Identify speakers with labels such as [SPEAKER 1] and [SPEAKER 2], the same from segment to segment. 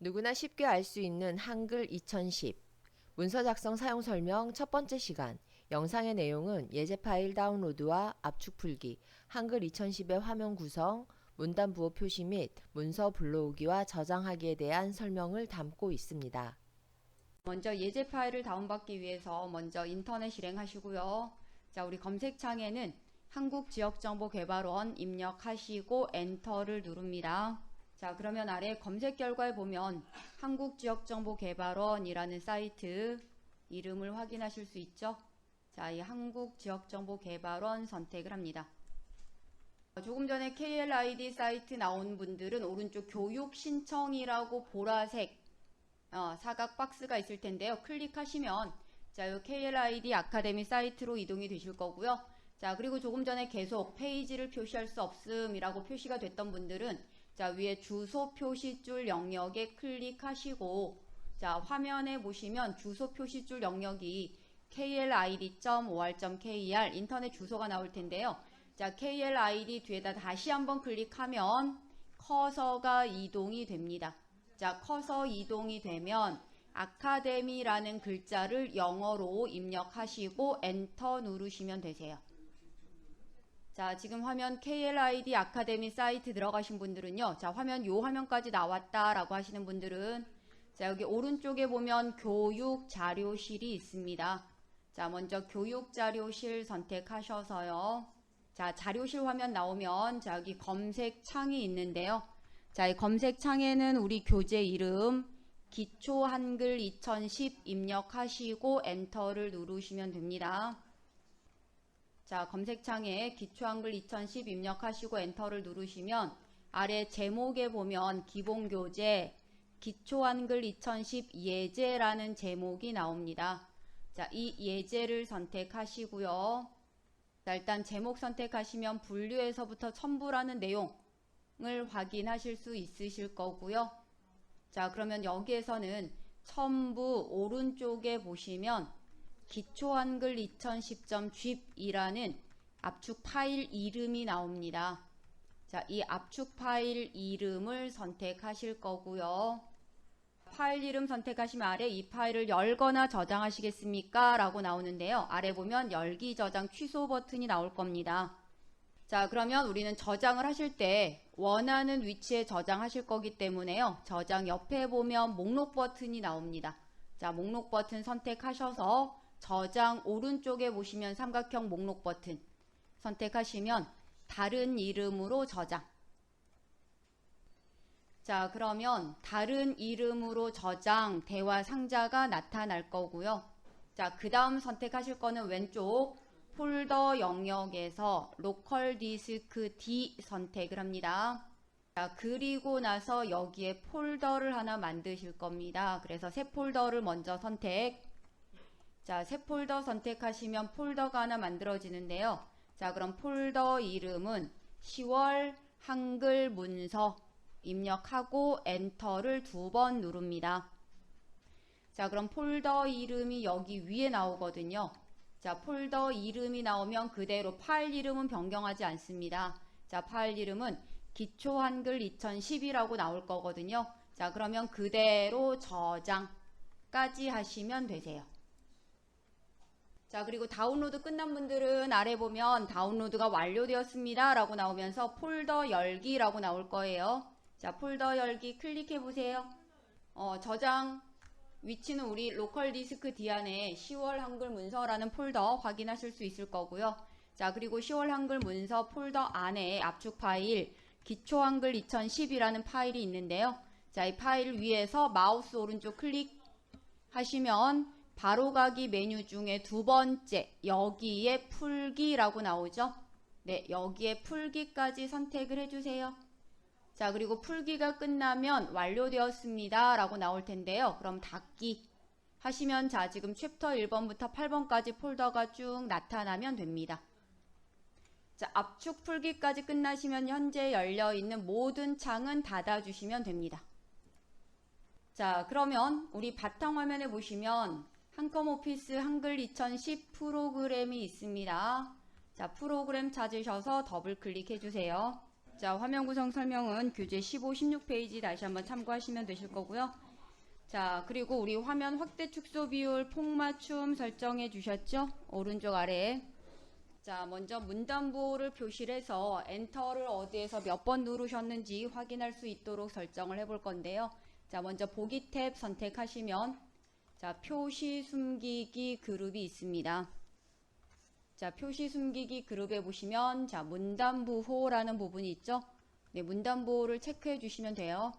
[SPEAKER 1] 누구나 쉽게 알 수 있는 한글 2010 문서 작성 사용 설명 첫 번째 시간. 영상의 내용은 예제 파일 다운로드와 압축 풀기, 한글 2010의 화면 구성, 문단 부호 표시 및 문서 불러오기와 저장하기에 대한 설명을 담고 있습니다.
[SPEAKER 2] 먼저 예제 파일을 다운받기 위해서 먼저 인터넷 실행하시고요. 자, 우리 검색창에는 한국지역정보개발원 입력하시고 엔터를 누릅니다. 자, 그러면 아래 검색 결과에 보면 한국지역정보개발원이라는 사이트 이름을 확인하실 수 있죠. 자, 이 한국지역정보개발원 선택을 합니다. 조금 전에 KLID 사이트 나온 분들은 오른쪽 교육 신청이라고 보라색 사각 박스가 있을 텐데요. 클릭하시면 자, 이 KLID 아카데미 사이트로 이동이 되실 거고요. 자, 그리고 조금 전에 계속 페이지를 표시할 수 없음이라고 표시가 됐던 분들은 자, 위에 주소 표시줄 영역에 클릭하시고 자, 화면에 보시면 주소 표시줄 영역이 klid.or.kr 인터넷 주소가 나올 텐데요. 자, KLID 뒤에다 다시 한번 클릭하면 커서가 이동이 됩니다. 자, 커서 이동이 되면 아카데미라는 글자를 영어로 입력하시고 엔터 누르시면 되세요. 자, 지금 화면 KLID 아카데미 사이트 들어가신 분들은요. 자, 화면 요 화면까지 나왔다라고 하시는 분들은 자, 여기 오른쪽에 보면 교육 자료실이 있습니다. 자, 먼저 교육 자료실 선택하셔서요. 자, 자료실 화면 나오면 자, 여기 검색 창이 있는데요. 자, 이 검색 창에는 우리 교재 이름 기초 한글 2010 입력하시고 엔터를 누르시면 됩니다. 자, 검색창에 기초 한글 2010 입력하시고 엔터를 누르시면 아래 제목에 보면 기본 교재 기초 한글 2010 예제라는 제목이 나옵니다. 자, 이 예제를 선택하시고요. 자, 일단 제목 선택하시면 분류에서부터 첨부라는 내용을 확인하실 수 있으실 거고요. 자, 그러면 여기에서는 첨부 오른쪽에 보시면 기초 한글 2010.zip이라는 압축 파일 이름이 나옵니다. 자, 이 압축 파일 이름을 선택하실 거고요. 파일 이름 선택하시면 아래 이 파일을 열거나 저장하시겠습니까? 라고 나오는데요. 아래 보면 열기 저장 취소 버튼이 나올 겁니다. 자, 그러면 우리는 저장을 하실 때 원하는 위치에 저장하실 거기 때문에요. 저장 옆에 보면 목록 버튼이 나옵니다. 자, 목록 버튼 선택하셔서 저장 오른쪽에 보시면 삼각형 목록 버튼 선택하시면 다른 이름으로 저장. 자, 그러면 다른 이름으로 저장 대화 상자가 나타날 거고요. 자, 그 다음 선택하실 거는 왼쪽 폴더 영역에서 로컬 디스크 D 선택을 합니다. 자, 그리고 나서 여기에 폴더를 하나 만드실 겁니다. 그래서 새 폴더를 먼저 선택. 자, 새 폴더 선택하시면 폴더가 하나 만들어지는데요. 자, 그럼 폴더 이름은 10월 한글 문서 입력하고 엔터를 2번 누릅니다. 자, 그럼 폴더 이름이 여기 위에 나오거든요. 자, 폴더 이름이 나오면 그대로 파일 이름은 변경하지 않습니다. 자, 파일 이름은 기초 한글 2010이라고 나올 거거든요. 자, 그러면 그대로 저장까지 하시면 되세요. 자, 그리고 다운로드 끝난 분들은 아래 보면 다운로드가 완료되었습니다 라고 나오면서 폴더 열기라고 나올 거예요. 자, 폴더 열기 클릭해 보세요. 저장 위치는 우리 로컬 디스크 D 안에 10월 한글 문서라는 폴더 확인하실 수 있을 거고요. 자, 그리고 10월 한글 문서 폴더 안에 압축 파일 기초 한글 2010이라는 파일이 있는데요. 자, 이 파일 위에서 마우스 오른쪽 클릭하시면 바로가기 메뉴 중에 두 번째 여기에 풀기라고 나오죠. 네, 여기에 풀기까지 선택을 해주세요. 자, 그리고 풀기가 끝나면 완료되었습니다 라고 나올 텐데요. 그럼 닫기 하시면 자, 지금 챕터 1번부터 8번까지 폴더가 쭉 나타나면 됩니다. 자, 압축 풀기까지 끝나시면 현재 열려있는 모든 창은 닫아주시면 됩니다. 자, 그러면 우리 바탕화면에 보시면 한컴 오피스 한글 2010 프로그램이 있습니다. 자, 프로그램 찾으셔서 더블 클릭해 주세요. 자, 화면 구성 설명은 교재 15, 16페이지 다시 한번 참고하시면 되실 거고요. 자, 그리고 우리 화면 확대 축소 비율 폭맞춤 설정해 주셨죠? 오른쪽 아래에. 자, 먼저 문단보를 표시를 해서 엔터를 어디에서 몇 번 누르셨는지 확인할 수 있도록 설정을 해볼 건데요. 자, 먼저 보기 탭 선택하시면 자, 표시 숨기기 그룹이 있습니다. 자, 표시 숨기기 그룹에 보시면 자, 문단부호라는 부분이 있죠. 네, 문단부호를 체크해 주시면 돼요.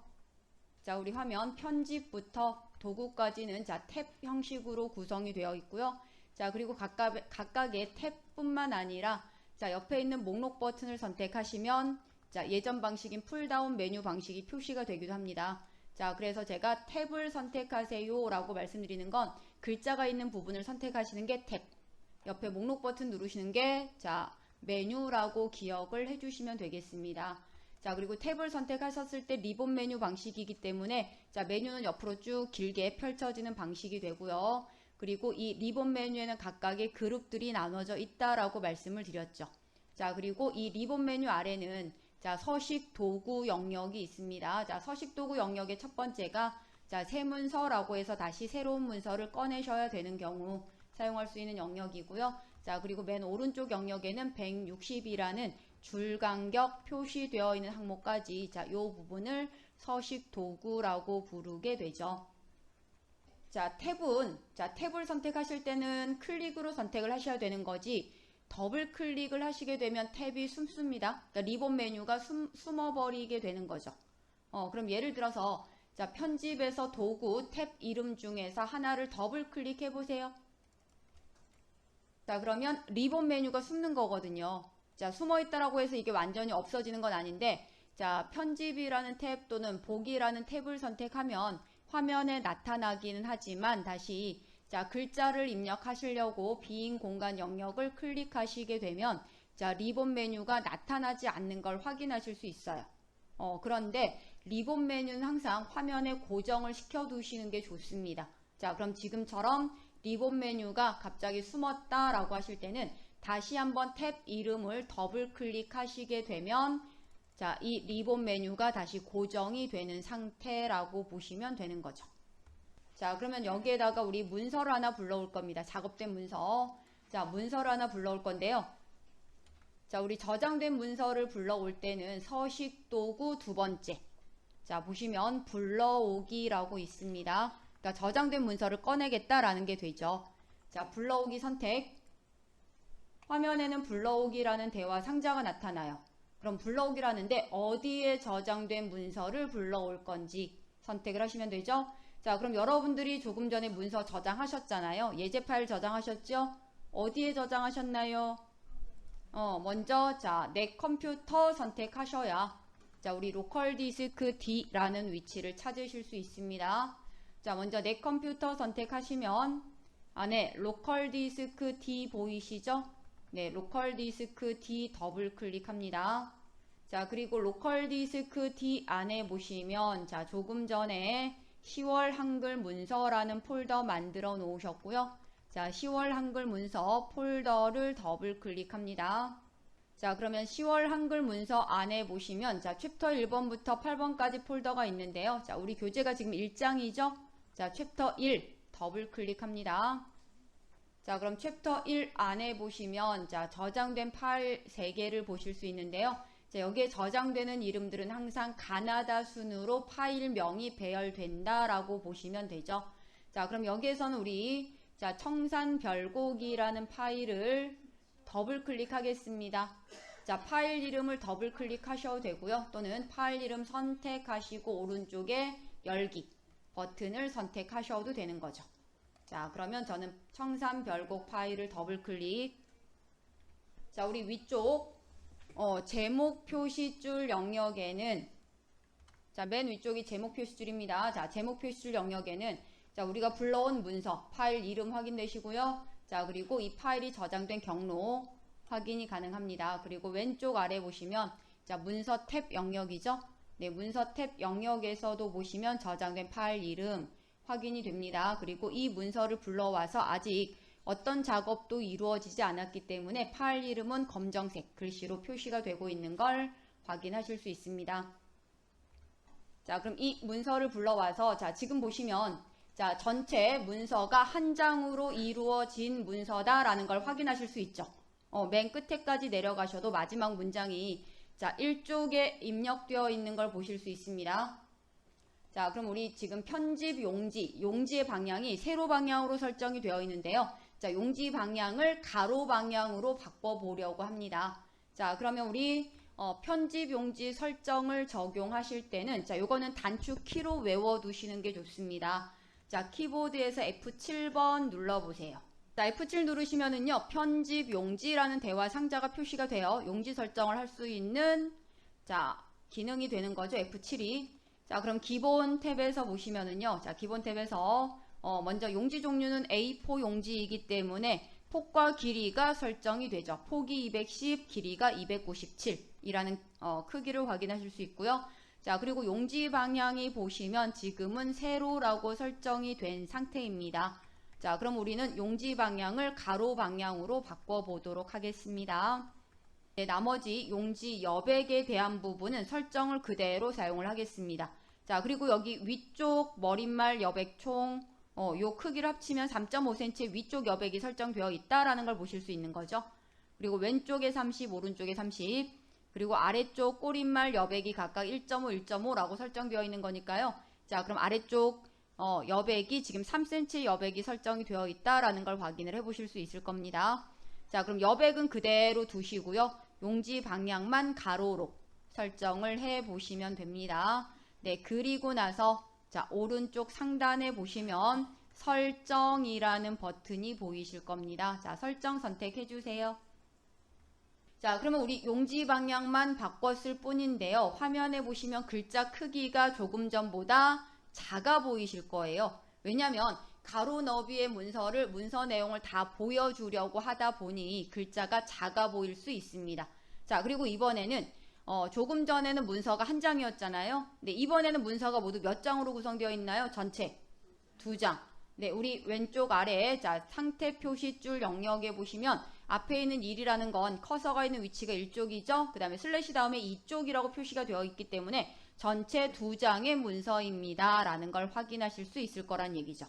[SPEAKER 2] 자, 우리 화면 편집부터 도구까지는 자, 탭 형식으로 구성이 되어 있고요. 자, 그리고 각각의 탭뿐만 아니라 자, 옆에 있는 목록 버튼을 선택하시면 자, 예전 방식인 풀다운 메뉴 방식이 표시가 되기도 합니다. 자, 그래서 제가 탭을 선택하세요 라고 말씀드리는 건 글자가 있는 부분을 선택하시는 게 탭, 옆에 목록 버튼 누르시는 게 자, 메뉴라고 기억을 해주시면 되겠습니다. 자, 그리고 탭을 선택하셨을 때 리본 메뉴 방식이기 때문에 자, 메뉴는 옆으로 쭉 길게 펼쳐지는 방식이 되고요. 그리고 이 리본 메뉴에는 각각의 그룹들이 나눠져 있다라고 말씀을 드렸죠. 자, 그리고 이 리본 메뉴 아래는 자, 서식 도구 영역이 있습니다. 자, 서식 도구 영역의 첫 번째가 자, 새 문서라고 해서 다시 새로운 문서를 꺼내셔야 되는 경우 사용할 수 있는 영역이고요. 자, 그리고 맨 오른쪽 영역에는 160이라는 줄간격 표시되어 있는 항목까지 자, 요 부분을 서식 도구라고 부르게 되죠. 자, 탭을 선택하실 때는 클릭으로 선택을 하셔야 되는 거지 더블 클릭을 하시게 되면 탭이 숨습니다. 그러니까 리본 메뉴가 숨어버리게 되는 거죠. 그럼 예를 들어서 자, 편집에서 도구 탭 이름 중에서 하나를 더블 클릭해 보세요. 자, 그러면 리본 메뉴가 숨는 거거든요. 자, 숨어있다라고 해서 이게 완전히 없어지는 건 아닌데 자, 편집이라는 탭 또는 보기라는 탭을 선택하면 화면에 나타나기는 하지만 다시 자, 글자를 입력하시려고 빈 공간 영역을 클릭하시게 되면 자, 리본 메뉴가 나타나지 않는 걸 확인하실 수 있어요. 그런데 리본 메뉴는 항상 화면에 고정을 시켜 두시는 게 좋습니다. 자, 그럼 지금처럼 리본 메뉴가 갑자기 숨었다라고 하실 때는 다시 한번 탭 이름을 더블 클릭하시게 되면 자, 이 리본 메뉴가 다시 고정이 되는 상태라고 보시면 되는 거죠. 자, 그러면 여기에다가 우리 문서를 하나 불러올 겁니다. 작업된 문서. 자, 문서를 하나 불러올 건데요. 자, 우리 저장된 문서를 불러올 때는 서식 도구 두 번째. 자, 보시면 불러오기라고 있습니다. 그러니까 저장된 문서를 꺼내겠다라는 게 되죠. 자, 불러오기 선택. 화면에는 불러오기라는 대화 상자가 나타나요. 그럼 불러오기라는데 어디에 저장된 문서를 불러올 건지 선택을 하시면 되죠. 자, 그럼 여러분들이 조금 전에 문서 저장하셨잖아요. 예제 파일 저장하셨죠? 어디에 저장하셨나요? 먼저 자, 내 컴퓨터 선택하셔야 자, 우리 로컬 디스크 D라는 위치를 찾으실 수 있습니다. 자, 먼저 내 컴퓨터 선택하시면 안에 로컬 디스크 D 보이시죠? 네, 로컬 디스크 D 더블 클릭합니다. 자, 그리고 로컬 디스크 D 안에 보시면 자, 조금 전에 10월 한글 문서라는 폴더 만들어 놓으셨고요. 자, 10월 한글 문서 폴더를 더블 클릭합니다. 자, 그러면 10월 한글 문서 안에 보시면 자, 챕터 1번부터 8번까지 폴더가 있는데요. 자, 우리 교재가 지금 1장이죠? 자, 챕터 1 더블 클릭합니다. 자, 그럼 챕터 1 안에 보시면 자, 저장된 파일 3개를 보실 수 있는데요. 자, 여기에 저장되는 이름들은 항상 가나다 순으로 파일명이 배열된다라고 보시면 되죠. 자, 그럼 여기에서는 우리 자, 청산별곡이라는 파일을 더블 클릭하겠습니다. 자, 파일 이름을 더블 클릭하셔도 되고요. 또는 파일 이름 선택하시고 오른쪽에 열기 버튼을 선택하셔도 되는 거죠. 자, 그러면 저는 청산별곡 파일을 더블 클릭. 자, 우리 위쪽 제목 표시줄 영역에는 자, 맨 위쪽이 제목 표시줄입니다. 자, 제목 표시줄 영역에는 자, 우리가 불러온 문서 파일 이름 확인되시고요. 자, 그리고 이 파일이 저장된 경로 확인이 가능합니다. 그리고 왼쪽 아래 보시면 자, 문서 탭 영역이죠. 네, 문서 탭 영역에서도 보시면 저장된 파일 이름 확인이 됩니다. 그리고 이 문서를 불러와서 아직 어떤 작업도 이루어지지 않았기 때문에 파일 이름은 검정색 글씨로 표시가 되고 있는 걸 확인하실 수 있습니다. 자, 그럼 이 문서를 불러와서 자, 지금 보시면 자, 전체 문서가 한 장으로 이루어진 문서다라는 걸 확인하실 수 있죠. 맨 끝에까지 내려가셔도 마지막 문장이 자, 1쪽에 입력되어 있는 걸 보실 수 있습니다. 자, 그럼 우리 지금 편집 용지의 방향이 세로 방향으로 설정이 되어 있는데요. 자, 용지 방향을 가로 방향으로 바꿔보려고 합니다. 자, 그러면 우리 편집 용지 설정을 적용하실 때는 자, 요거는 단축 키로 외워두시는 게 좋습니다. 자, 키보드에서 F7번 눌러보세요. 자, F7 누르시면은요, 편집 용지라는 대화 상자가 표시가 되어 용지 설정을 할 수 있는 자, 기능이 되는 거죠. F7이. 자, 그럼 기본 탭에서 보시면은요, 자, 기본 탭에서 먼저 용지 종류는 A4 용지이기 때문에 폭과 길이가 설정이 되죠. 폭이 210, 길이가 297이라는 크기를 확인하실 수 있고요. 자, 그리고 용지 방향이 보시면 지금은 세로라고 설정이 된 상태입니다. 자, 그럼 우리는 용지 방향을 가로 방향으로 바꿔보도록 하겠습니다. 네, 나머지 용지 여백에 대한 부분은 설정을 그대로 사용을 하겠습니다. 자, 그리고 여기 위쪽 머릿말 여백 총 요 크기를 합치면 3.5cm 위쪽 여백이 설정되어 있다라는 걸 보실 수 있는 거죠. 그리고 왼쪽에 30, 오른쪽에 30, 그리고 아래쪽 꼬릿말 여백이 각각 1.5, 1.5라고 설정되어 있는 거니까요. 자, 그럼 아래쪽 여백이 지금 3cm 여백이 설정이 되어 있다라는 걸 확인을 해 보실 수 있을 겁니다. 자, 그럼 여백은 그대로 두시고요. 용지 방향만 가로로 설정을 해 보시면 됩니다. 네, 그리고 나서 자, 오른쪽 상단에 보시면 설정이라는 버튼이 보이실 겁니다. 자, 설정 선택해 주세요. 자, 그러면 우리 용지 방향만 바꿨을 뿐인데요. 화면에 보시면 글자 크기가 조금 전보다 작아 보이실 거예요. 왜냐하면 가로 너비의 문서 내용을 다 보여주려고 하다 보니 글자가 작아 보일 수 있습니다. 자, 그리고 이번에는 조금 전에는 문서가 한 장이었잖아요. 네, 이번에는 문서가 모두 몇 장으로 구성되어 있나요? 전체 2장. 네, 우리 왼쪽 아래에 자, 상태 표시줄 영역에 보시면 앞에 있는 1이라는 건 커서가 있는 위치가 1쪽이죠. 그 다음에 슬래시 다음에 2쪽이라고 표시가 되어 있기 때문에 전체 2장의 문서입니다. 라는 걸 확인하실 수 있을 거란 얘기죠.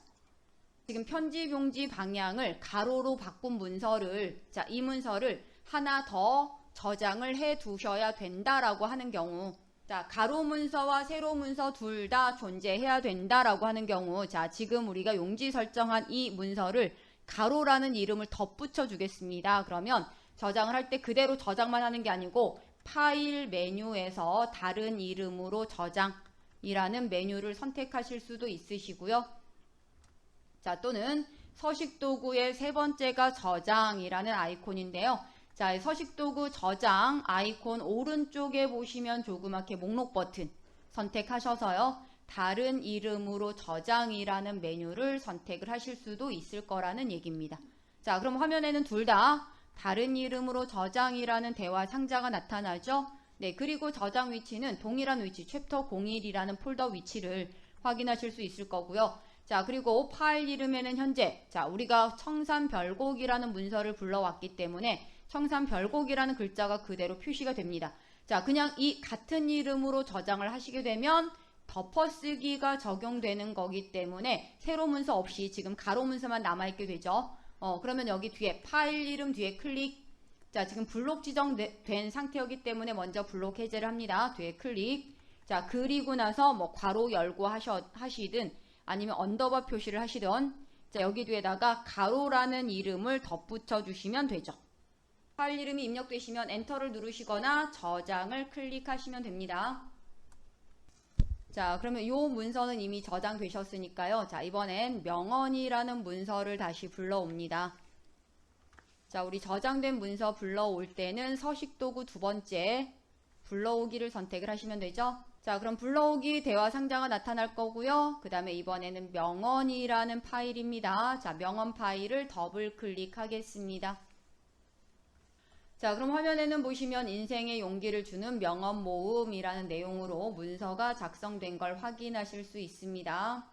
[SPEAKER 2] 지금 편집 용지 방향을 가로로 바꾼 문서를 자, 이 문서를 하나 더 저장을 해 두셔야 된다라고 하는 경우 자, 가로 문서와 세로 문서 둘 다 존재해야 된다라고 하는 경우 자, 지금 우리가 용지 설정한 이 문서를 가로라는 이름을 덧붙여 주겠습니다. 그러면 저장을 할 때 그대로 저장만 하는 게 아니고 파일 메뉴에서 다른 이름으로 저장이라는 메뉴를 선택하실 수도 있으시고요. 자, 또는 서식도구의 세 번째가 저장이라는 아이콘인데요. 자, 서식도구 저장 아이콘 오른쪽에 보시면 조그맣게 목록 버튼 선택하셔서요. 다른 이름으로 저장이라는 메뉴를 선택을 하실 수도 있을 거라는 얘기입니다. 자, 그럼 화면에는 둘 다 다른 이름으로 저장이라는 대화 상자가 나타나죠. 네, 그리고 저장 위치는 동일한 위치, 챕터 01이라는 폴더 위치를 확인하실 수 있을 거고요. 자, 그리고 파일 이름에는 현재 자, 우리가 청산별곡이라는 문서를 불러왔기 때문에 청산별곡이라는 글자가 그대로 표시가 됩니다. 자, 그냥 이 같은 이름으로 저장을 하시게 되면 덮어쓰기가 적용되는 거기 때문에 세로 문서 없이 지금 가로 문서만 남아있게 되죠. 그러면 여기 뒤에 파일 이름 뒤에 클릭. 자, 지금 블록 지정된 상태이기 때문에 먼저 블록 해제를 합니다. 뒤에 클릭. 자, 그리고 나서 뭐 괄호 열고 하시든 아니면 언더바 표시를 하시든 자, 여기 뒤에다가 가로라는 이름을 덧붙여 주시면 되죠. 파일 이름이 입력되시면 엔터를 누르시거나 저장을 클릭하시면 됩니다. 자, 그러면 이 문서는 이미 저장되셨으니까요. 자, 이번엔 명언이라는 문서를 다시 불러옵니다. 자, 우리 저장된 문서 불러올 때는 서식도구 두 번째 불러오기를 선택을 하시면 되죠. 자, 그럼 불러오기 대화 상자가 나타날 거고요. 그 다음에 이번에는 명언이라는 파일입니다. 자, 명언 파일을 더블 클릭하겠습니다. 자, 그럼 화면에는 보시면 인생의 용기를 주는 명언 모음이라는 내용으로 문서가 작성된 걸 확인하실 수 있습니다.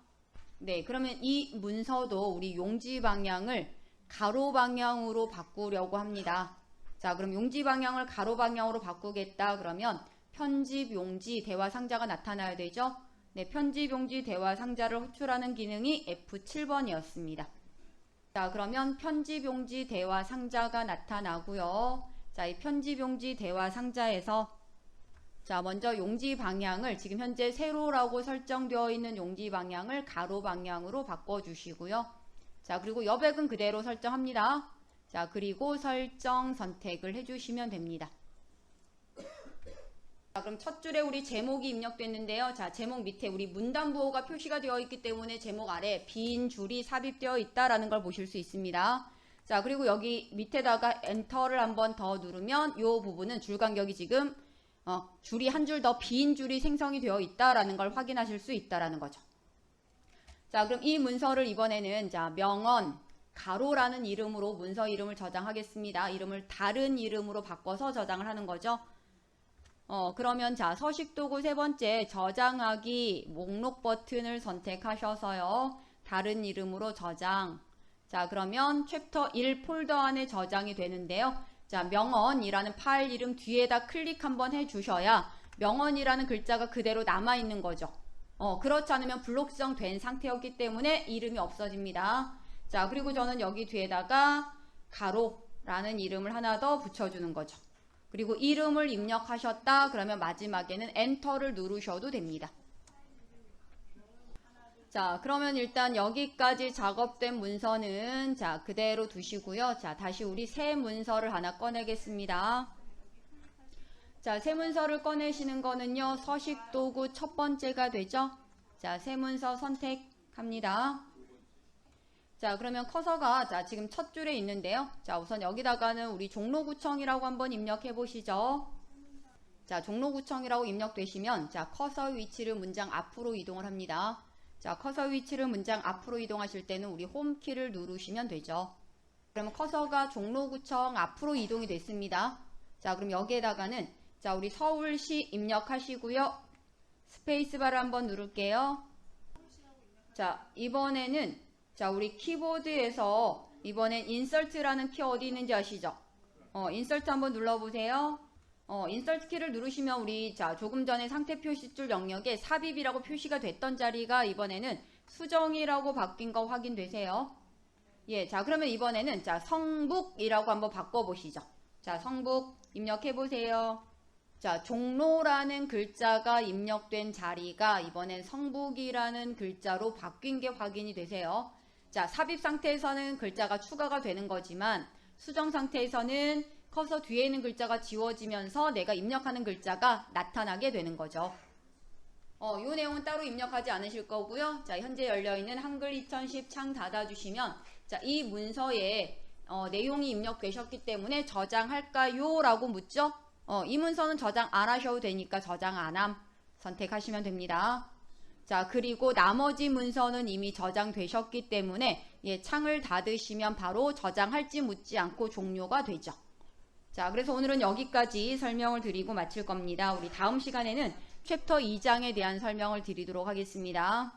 [SPEAKER 2] 네, 그러면 이 문서도 우리 용지 방향을 가로 방향으로 바꾸려고 합니다. 자, 그럼 용지 방향을 가로 방향으로 바꾸겠다 그러면 편집 용지 대화 상자가 나타나야 되죠. 네, 편집 용지 대화 상자를 호출하는 기능이 F7번이었습니다. 자, 그러면 편집 용지 대화 상자가 나타나고요. 자, 이 편집 용지 대화 상자에서 자, 먼저 용지 방향을 지금 현재 세로라고 설정되어 있는 용지 방향을 가로 방향으로 바꿔주시고요. 자, 그리고 여백은 그대로 설정합니다. 자, 그리고 설정 선택을 해주시면 됩니다. 자, 그럼 첫 줄에 우리 제목이 입력됐는데요. 자, 제목 밑에 우리 문단부호가 표시가 되어 있기 때문에 제목 아래 빈 줄이 삽입되어 있다라는 걸 보실 수 있습니다. 자, 그리고 여기 밑에다가 엔터를 한번 더 누르면 이 부분은 줄 간격이 지금 줄이 한 줄 더 빈 줄이 생성이 되어 있다라는 걸 확인하실 수 있다라는 거죠. 자, 그럼 이 문서를 이번에는 자, 명언 가로라는 이름으로 문서 이름을 저장하겠습니다. 이름을 다른 이름으로 바꿔서 저장을 하는 거죠. 그러면 자, 서식도구 세 번째 저장하기 목록 버튼을 선택하셔서요. 다른 이름으로 저장. 자, 그러면 챕터 1 폴더 안에 저장이 되는데요. 자, 명언이라는 파일 이름 뒤에다 클릭 한번 해주셔야 명언이라는 글자가 그대로 남아있는 거죠. 그렇지 않으면 블록성 된 상태였기 때문에 이름이 없어집니다. 자, 그리고 저는 여기 뒤에다가 가로라는 이름을 하나 더 붙여주는 거죠. 그리고 이름을 입력하셨다 그러면 마지막에는 엔터를 누르셔도 됩니다. 자, 그러면 일단 여기까지 작업된 문서는 자, 그대로 두시고요. 자, 다시 우리 새 문서를 하나 꺼내겠습니다. 자, 새 문서를 꺼내시는 거는요, 서식도구 첫 번째가 되죠. 자, 새 문서 선택합니다. 자, 그러면 커서가 자, 지금 첫 줄에 있는데요. 자, 우선 여기다가는 우리 종로구청이라고 한번 입력해 보시죠. 자, 종로구청이라고 입력되시면 자, 커서 위치를 문장 앞으로 이동을 합니다. 자, 커서 위치를 문장 앞으로 이동하실 때는 우리 홈키를 누르시면 되죠. 그러면 커서가 종로구청 앞으로 이동이 됐습니다. 자, 그럼 여기에다가는 자, 우리 서울시 입력하시고요. 스페이스바를 한번 누를게요. 자, 이번에는 자, 우리 키보드에서 이번엔 인설트라는 키 어디 있는지 아시죠? 인설트 한번 눌러보세요. 인설트 키를 누르시면 우리 자, 조금 전에 상태 표시줄 영역에 삽입이라고 표시가 됐던 자리가 이번에는 수정이라고 바뀐 거 확인되세요. 예, 자, 그러면 이번에는 자, 성북이라고 한번 바꿔보시죠. 자, 성북 입력해보세요. 자, 종로라는 글자가 입력된 자리가 이번엔 성북이라는 글자로 바뀐 게 확인이 되세요. 자, 삽입 상태에서는 글자가 추가가 되는 거지만 수정 상태에서는 커서 뒤에 있는 글자가 지워지면서 내가 입력하는 글자가 나타나게 되는 거죠. 이 내용은 따로 입력하지 않으실 거고요. 자, 현재 열려있는 한글 2010 창 닫아주시면 자, 이 문서에 내용이 입력되셨기 때문에 저장할까요? 라고 묻죠. 이 문서는 저장 안 하셔도 되니까 저장 안함 선택하시면 됩니다. 자, 그리고 나머지 문서는 이미 저장되셨기 때문에 예, 창을 닫으시면 바로 저장할지 묻지 않고 종료가 되죠. 자, 그래서 오늘은 여기까지 설명을 드리고 마칠 겁니다. 우리 다음 시간에는 챕터 2장에 대한 설명을 드리도록 하겠습니다.